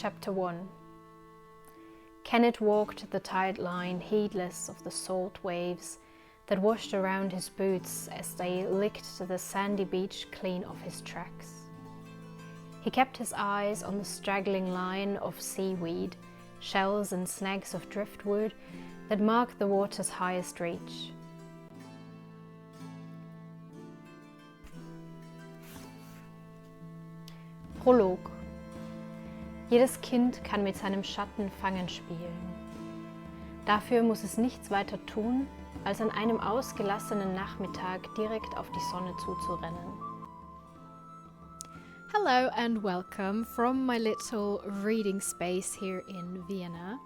Chapter 1. Kenneth walked the tide line, heedless of the salt waves that washed around his boots as they licked the sandy beach clean off his tracks. He kept his eyes on the straggling line of seaweed, shells and snags of driftwood that marked the water's highest reach. Prolog. Jedes Kind kann mit seinem Schatten fangen spielen. Dafür muss es nichts weiter tun, als an einem ausgelassenen Nachmittag direkt auf die Sonne zuzurennen. Hello and welcome from my little reading space here in Vienna.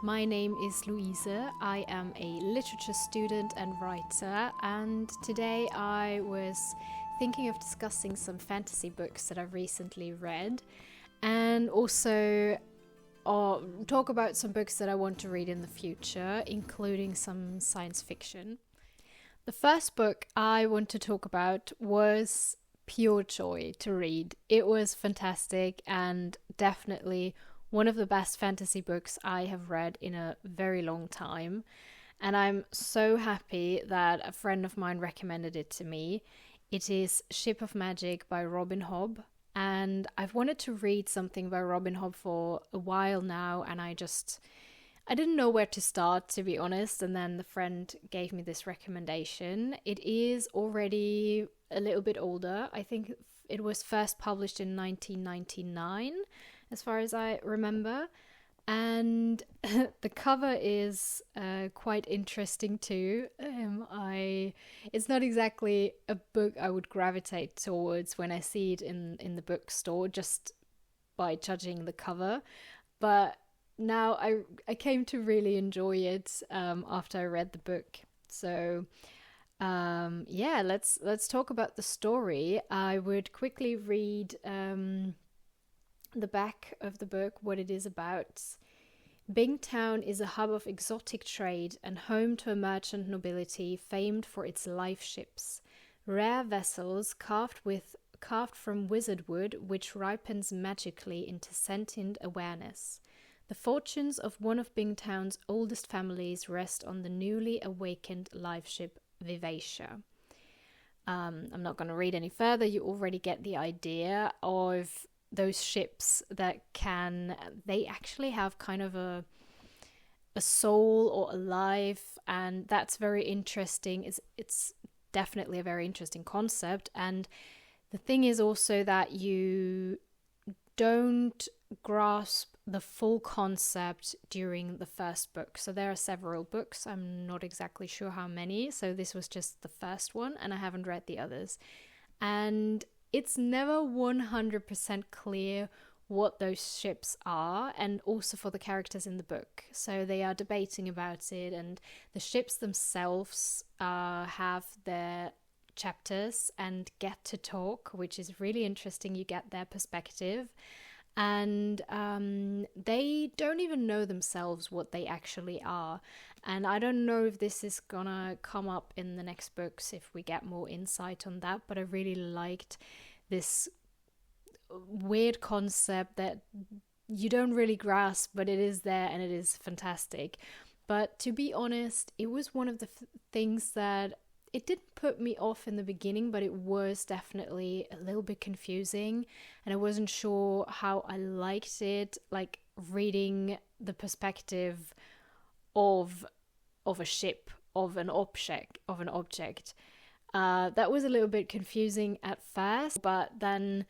My name is Luise. I am a literature student and writer, and today I was thinking of discussing some fantasy books that I've recently read, and also talk about some books that I want to read in the future, including some science fiction. The first book I want to talk about was pure joy to read. It was fantastic and definitely one of the best fantasy books I have read in a very long time. And I'm so happy that a friend of mine recommended it to me. It is Ship of Magic by Robin Hobb. And I've wanted to read something by Robin Hobb for a while now, and I didn't know where to start, to be honest, and then the friend gave me this recommendation. It is already a little bit older. I think it was first published in 1999, as far as I remember. And the cover is quite interesting too. It's not exactly a book I would gravitate towards when I see it in the bookstore, just by judging the cover. But now I came to really enjoy it after I read the book. So let's talk about the story. I would quickly read the back of the book, what it is about. Bingtown is a hub of exotic trade and home to a merchant nobility famed for its life ships, rare vessels carved from wizard wood, which ripens magically into sentient awareness. The fortunes of one of Bingtown's oldest families rest on the newly awakened life ship Vivacia. I'm not going to read any further. You already get the idea of those ships that they actually have kind of a soul or a life, and that's very interesting. It's definitely a very interesting concept, and the thing is also that you don't grasp the full concept during the first book. So there are several books, I'm not exactly sure how many, so this was just the first one and I haven't read the others, and it's never 100% clear what those ships are, and also for the characters in the book. So they are debating about it, and the ships themselves have their chapters and get to talk, which is really interesting. You get their perspective, and they don't even know themselves what they actually are. And I don't know if this is gonna come up in the next books if we get more insight on that, but I really liked this weird concept that you don't really grasp, but it is there and it is fantastic. But to be honest, it was one of the things that it didn't put me off in the beginning, but it was definitely a little bit confusing, and I wasn't sure how I liked it, like reading the perspective of a ship, of an object. That was a little bit confusing at first, but then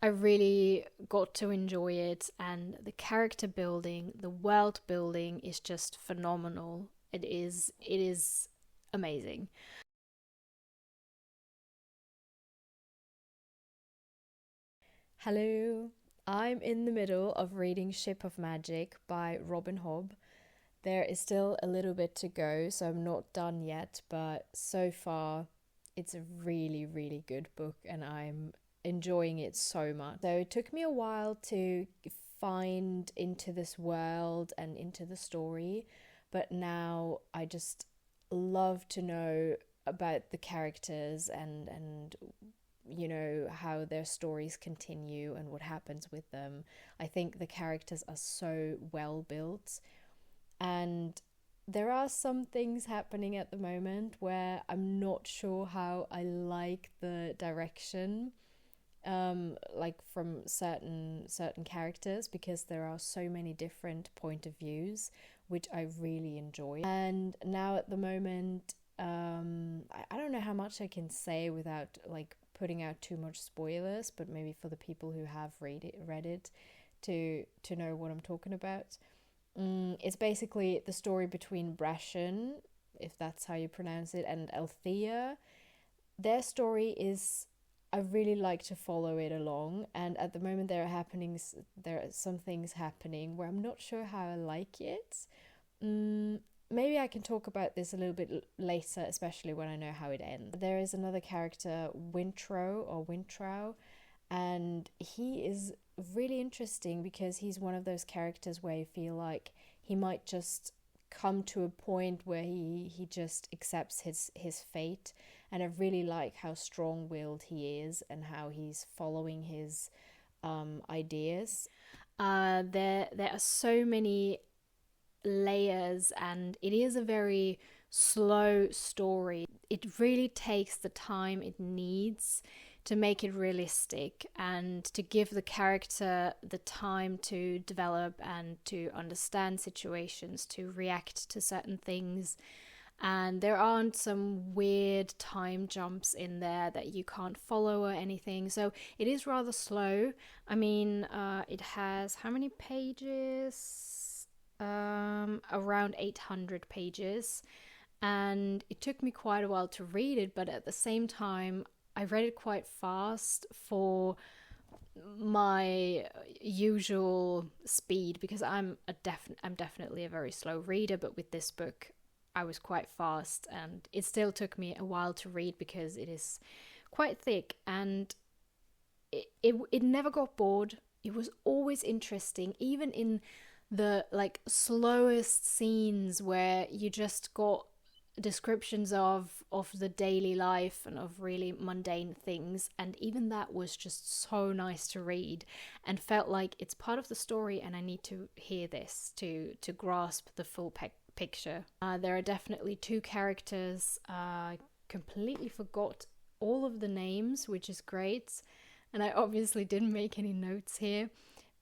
I really got to enjoy it, and the character building, the world building is just phenomenal. It is amazing. Hello, I'm in the middle of reading Ship of Magic by Robin Hobb. There is still a little bit to go, so I'm not done yet, but so far it's a really, really good book and I'm enjoying it so much. So it took me a while to find into this world and into the story, but now I just love to know about the characters and how their stories continue and what happens with them. I think the characters are so well built, and there are some things happening at the moment where I'm not sure how I like the direction, like from certain characters, because there are so many different point of views, which I really enjoy. And now at the moment, I don't know how much I can say without like putting out too much spoilers, but maybe for the people who have read it to know what I'm talking about. It's basically the story between Brashen, if that's how you pronounce it, and Althea. Their story is, I really like to follow it along, and at the moment there are some things happening where I'm not sure how I like it. Maybe I can talk about this a little bit later, especially when I know how it ends. There is another character, Wintrow, and he is really interesting because he's one of those characters where you feel like he might just come to a point where he just accepts his fate. And I really like how strong-willed he is and how he's following his ideas. There are so many layers, and it is a very slow story. It really takes the time it needs to make it realistic and to give the character the time to develop and to understand situations, to react to certain things. And there aren't some weird time jumps in there that you can't follow or anything. So it is rather slow. I mean, it has how many pages? Around 800 pages. And it took me quite a while to read it, but at the same time, I read it quite fast for my usual speed, because I'm definitely a very slow reader, but with this book I was quite fast, and it still took me a while to read because it is quite thick, and it never got bored. It was always interesting, even in the like slowest scenes where you just got descriptions of the daily life and of really mundane things, and even that was just so nice to read and felt like it's part of the story and I need to hear this to grasp the full picture. There are definitely two characters. Completely forgot all of the names, which is great, and I obviously didn't make any notes here,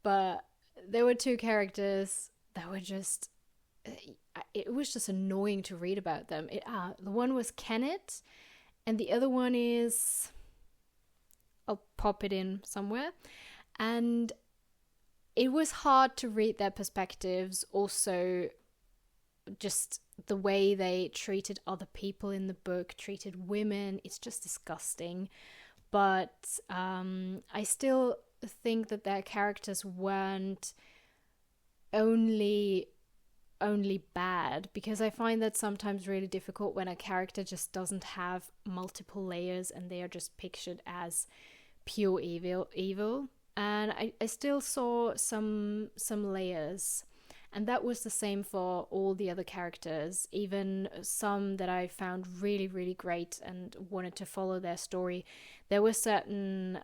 but there were two characters that were just, it was just annoying to read about them. The one was Kenneth, and the other one is, I'll pop it in somewhere, and it was hard to read their perspectives. Also, just the way they treated other people in the book, treated women, it's just disgusting. But I still think that their characters weren't only bad, because I find that sometimes really difficult when a character just doesn't have multiple layers and they are just pictured as pure evil. And I still saw some layers, and that was the same for all the other characters, even some that I found really, really great and wanted to follow their story. There were certain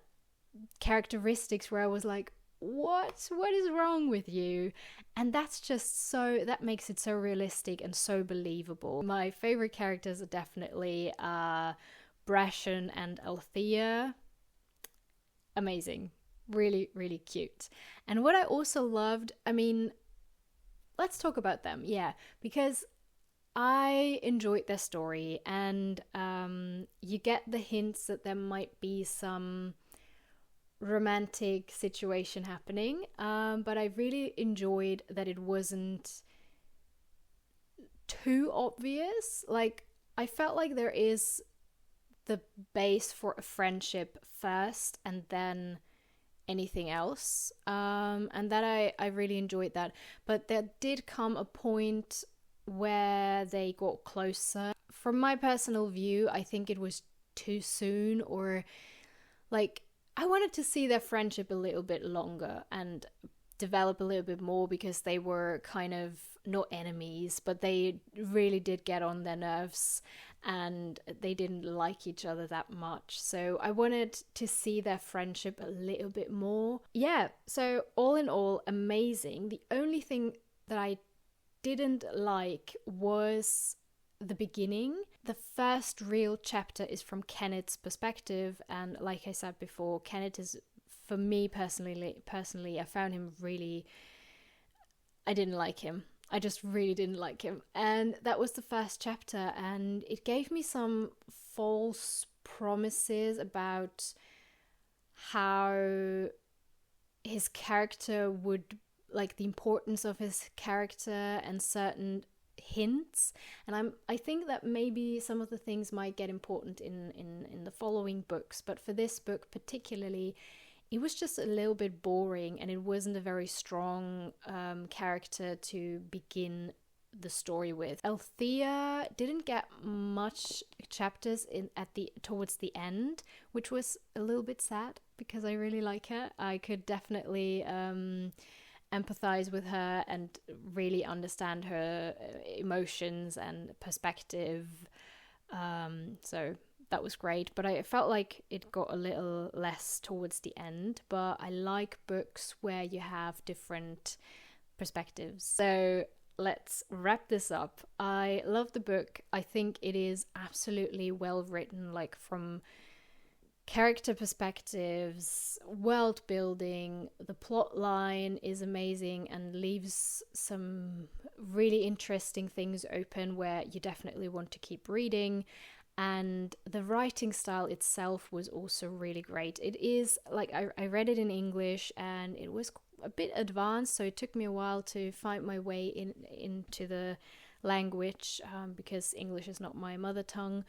characteristics where I was like, what is wrong with you? And that's just that makes it so realistic and so believable. My favorite characters are definitely Brashen and Althea. Amazing. Really, really cute. And what I also loved, I mean, let's talk about them, because I enjoyed their story, and you get the hints that there might be some romantic situation happening, but I really enjoyed that it wasn't too obvious. Like, I felt like there is the base for a friendship first and then anything else, and that I really enjoyed that. But there did come a point where they got closer. From my personal view, I think it was too soon, or like I wanted to see their friendship a little bit longer and develop a little bit more, because they were kind of not enemies, but they really did get on their nerves and they didn't like each other that much. So I wanted to see their friendship a little bit more. Yeah, so all in all, amazing. The only thing that I didn't like was the beginning. The first real chapter is from Kenneth's perspective, and like I said before, Kenneth is, for me personally, I found him really, I didn't like him. I just really didn't like him. And that was the first chapter, and it gave me some false promises about how his character would, like the importance of his character and certain hints. And I think that maybe some of the things might get important in the following books, but for this book particularly, it was just a little bit boring, and it wasn't a very strong character to begin the story with. Althea didn't get much chapters towards the end, which was a little bit sad because I really like her. I could definitely empathize with her and really understand her emotions and perspective. So that was great, but I felt like it got a little less towards the end. But I like books where you have different perspectives. So let's wrap this up. I love the book. I think it is absolutely well written, like from character perspectives, world building. The plot line is amazing and leaves some really interesting things open where you definitely want to keep reading. And the writing style itself was also really great. It is, like, I read it in English and it was a bit advanced, so it took me a while to find my way into the language, because English is not my mother tongue.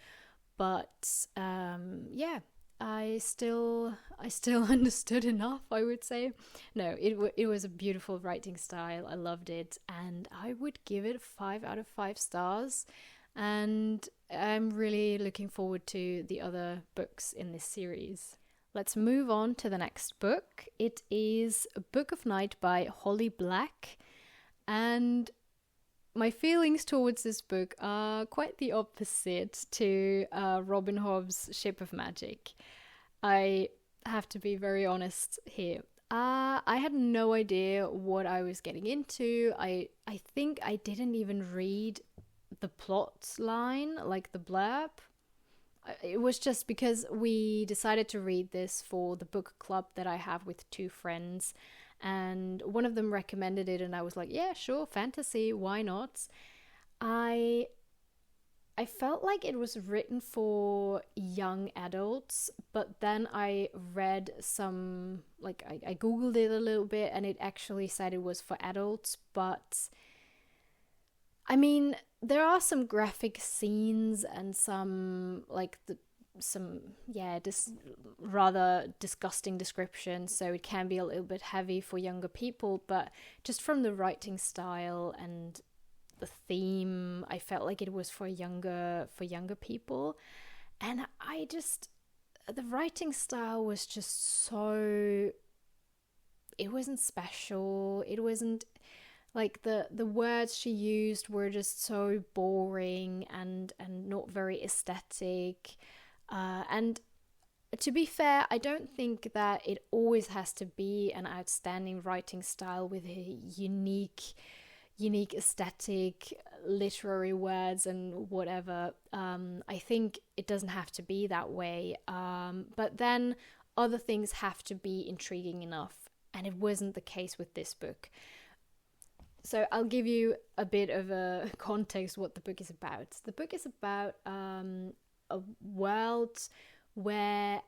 But yeah, I still understood enough, I would say. No, it was a beautiful writing style. I loved it, and I would give it 5 out of 5 stars. And I'm really looking forward to the other books in this series. Let's move on to the next book. It is A Book of Night by Holly Black. And my feelings towards this book are quite the opposite to Robin Hobb's Ship of Magic. I have to be very honest here. I had no idea what I was getting into. I think I didn't even read the plot line, like the blurb. It was just because we decided to read this for the book club that I have with 2 friends, and one of them recommended it, and I was like, yeah, sure, fantasy, why not? I felt like it was written for young adults, but then I read some, like, I googled it a little bit, and it actually said it was for adults. But I mean, there are some graphic scenes and some, like, rather disgusting descriptions, so it can be a little bit heavy for younger people. But just from the writing style and the theme, I felt like it was for younger people. And the writing style was just so, it wasn't special. It wasn't, like, the words she used were just so boring and not very aesthetic. And to be fair, I don't think that it always has to be an outstanding writing style with a unique aesthetic, literary words and whatever. I think it doesn't have to be that way. But then other things have to be intriguing enough. And it wasn't the case with this book. So I'll give you a bit of a context what the book is about. The book is about a world where,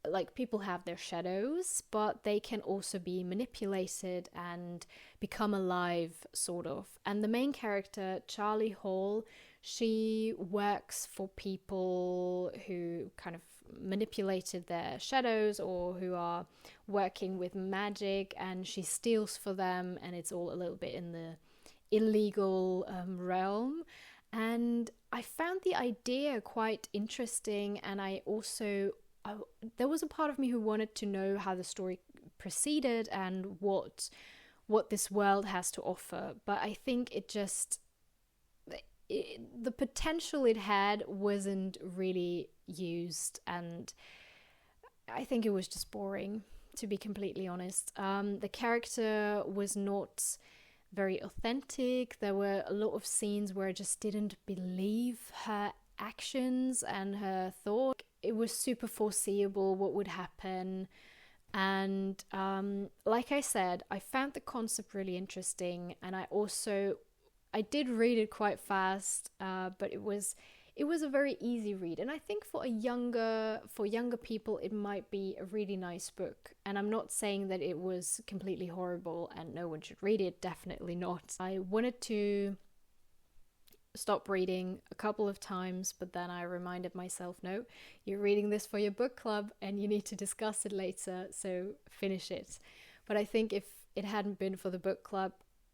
like, people have their shadows, but they can also be manipulated and become alive, sort of. And the main character, Charlie Hall, she works for people who kind of manipulated their shadows or who are working with magic, and she steals for them, and it's all a little bit in the illegal realm. And I found the idea quite interesting, and there was a part of me who wanted to know how the story proceeded and what what this world has to offer. But I think the potential it had wasn't really used, and I think it was just boring, to be completely honest. The character was not very authentic. There were a lot of scenes where I just didn't believe her actions and her thought. It was super foreseeable what would happen. And like I said, I found the concept really interesting, and I did read it quite fast, but it was a very easy read. And I think for younger people, it might be a really nice book. And I'm not saying that it was completely horrible and no one should read it, definitely not. I wanted to stop reading a couple of times, but then I reminded myself, no, you're reading this for your book club and you need to discuss it later, so finish it. But I think if it hadn't been for the book club,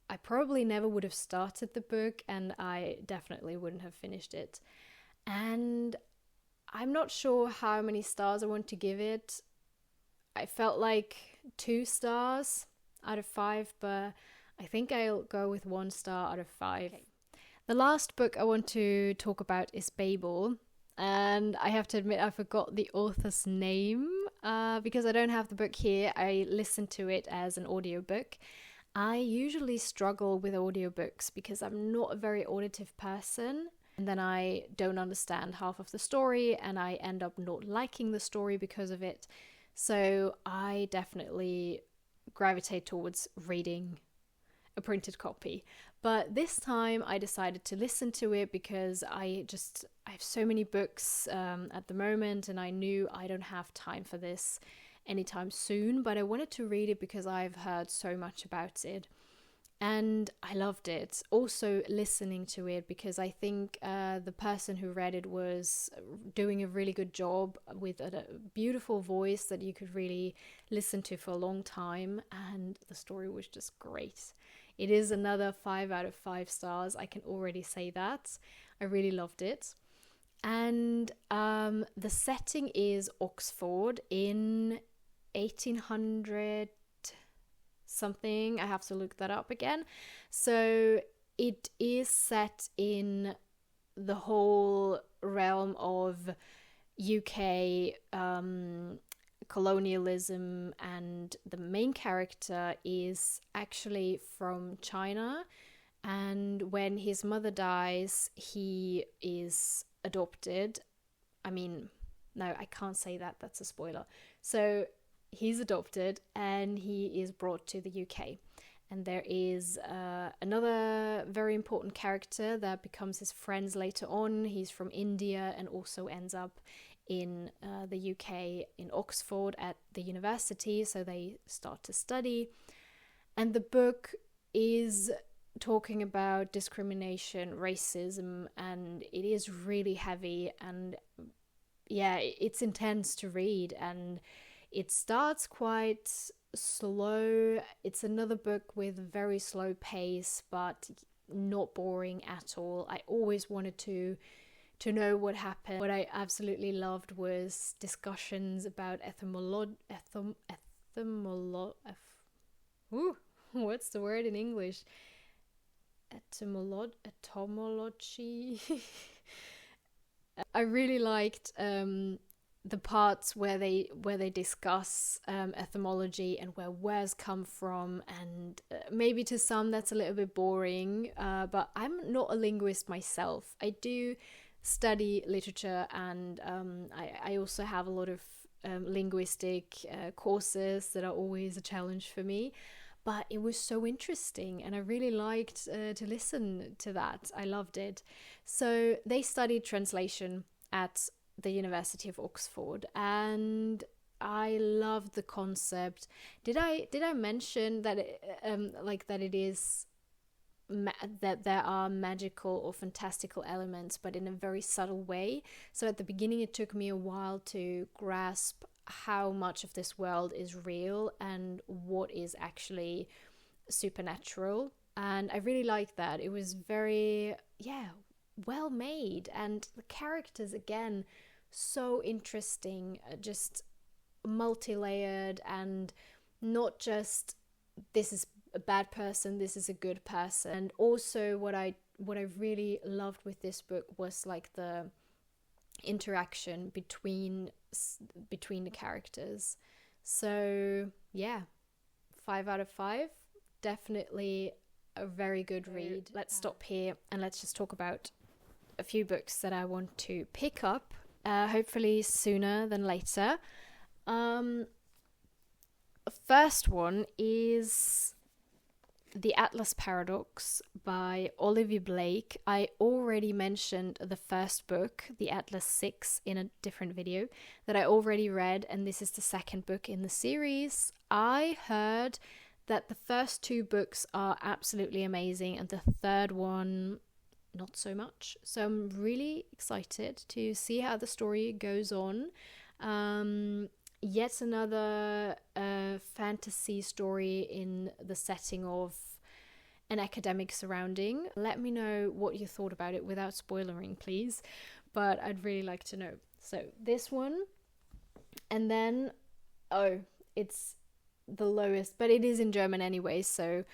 I probably never would have started the book, and I definitely wouldn't have finished it. And I'm not sure how many stars I want to give it. I felt like 2 stars out of 5, but I think I'll go with 1 star out of 5. Okay. The last book I want to talk about is Babel, and I have to admit I forgot the author's name because I don't have the book here. I listened to it as an audiobook. I usually struggle with audiobooks because I'm not a very auditive person, and then I don't understand half of the story and I end up not liking the story because of it. So I definitely gravitate towards reading a printed copy. But this time I decided to listen to it because I have so many books at the moment, and I knew I don't have time for this anytime soon, but I wanted to read it because I've heard so much about it and I loved it. Also listening to it because I think the person who read it was doing a really good job with a beautiful voice that you could really listen to for a long time, and the story was just great. It is another 5 out of 5 stars, I can already say that. I really loved it. And the setting is Oxford in 1800 something. I have to look that up again. So it is set in the whole realm of UK colonialism, and the main character is actually from China, and when his mother dies, he is adopted. I mean, no, I can't say that, that's a spoiler. So he's adopted and he is brought to the UK, and there is another very important character that becomes his friends later on. He's from India and also ends up in the UK, in Oxford at the university, so they start to study. And the book is talking about discrimination, racism, and it is really heavy, and yeah, it's intense to read, and it starts quite slow. It's another book with a very slow pace, but not boring at all. I always wanted to know what happened. What I absolutely loved was discussions about what's the word in English? Etymology. I really liked the parts where they discuss etymology and where words come from, and maybe to some that's a little bit boring, but I'm not a linguist myself. I do study literature, and I also have a lot of linguistic courses that are always a challenge for me, but it was so interesting and I really liked to listen to that. I loved it. So they studied translation at the University of Oxford, and I loved the concept. Did I mention that that it is that there are magical or fantastical elements, but in a very subtle way? So at the beginning it took me a while to grasp how much of this world is real and what is actually supernatural, and I really liked that. It was very well made, and the characters, again, so interesting, just multi-layered, and not just this is a bad person, this is a good person. And also what I really loved with this book was like the interaction between the characters. So yeah, 5 out of 5, definitely a very good read. Let's stop here and let's just talk about a few books that I want to pick up, hopefully sooner than later. First one is The Atlas Paradox by Olivia Blake. I already mentioned the first book, The Atlas 6, in a different video that I already read, and this is the second book in the series. I heard that the first 2 books are absolutely amazing and the third one not so much. So I'm really excited to see how the story goes on. Yet another fantasy story in the setting of an academic surrounding. Let me know what you thought about it without spoiling, please. But I'd really like to know. So this one, and then, it's the lowest, but it is in German anyway, so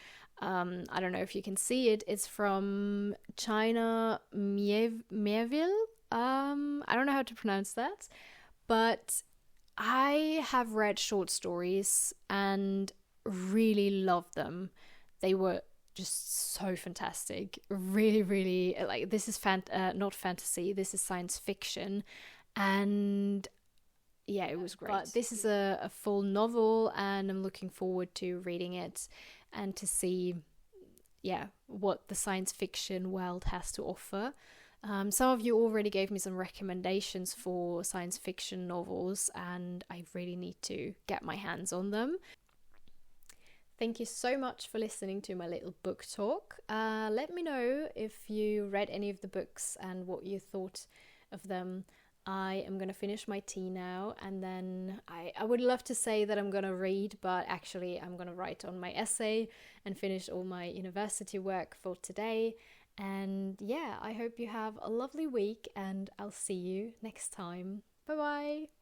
I don't know if you can see it. It's from China Merville. I don't know how to pronounce that, but I have read short stories and really loved them. They were just so fantastic. Really, really, like, this is not fantasy, this is science fiction, and yeah, it was great. But this is a full novel and I'm looking forward to reading it and to see what the science fiction world has to offer. Some of you already gave me some recommendations for science fiction novels and I really need to get my hands on them. Thank you so much for listening to my little book talk. Let me know if you read any of the books and what you thought of them. I am going to finish my tea now, and then I would love to say that I'm going to read, but actually I'm going to write on my essay and finish all my university work for today. And yeah, I hope you have a lovely week and I'll see you next time. Bye bye!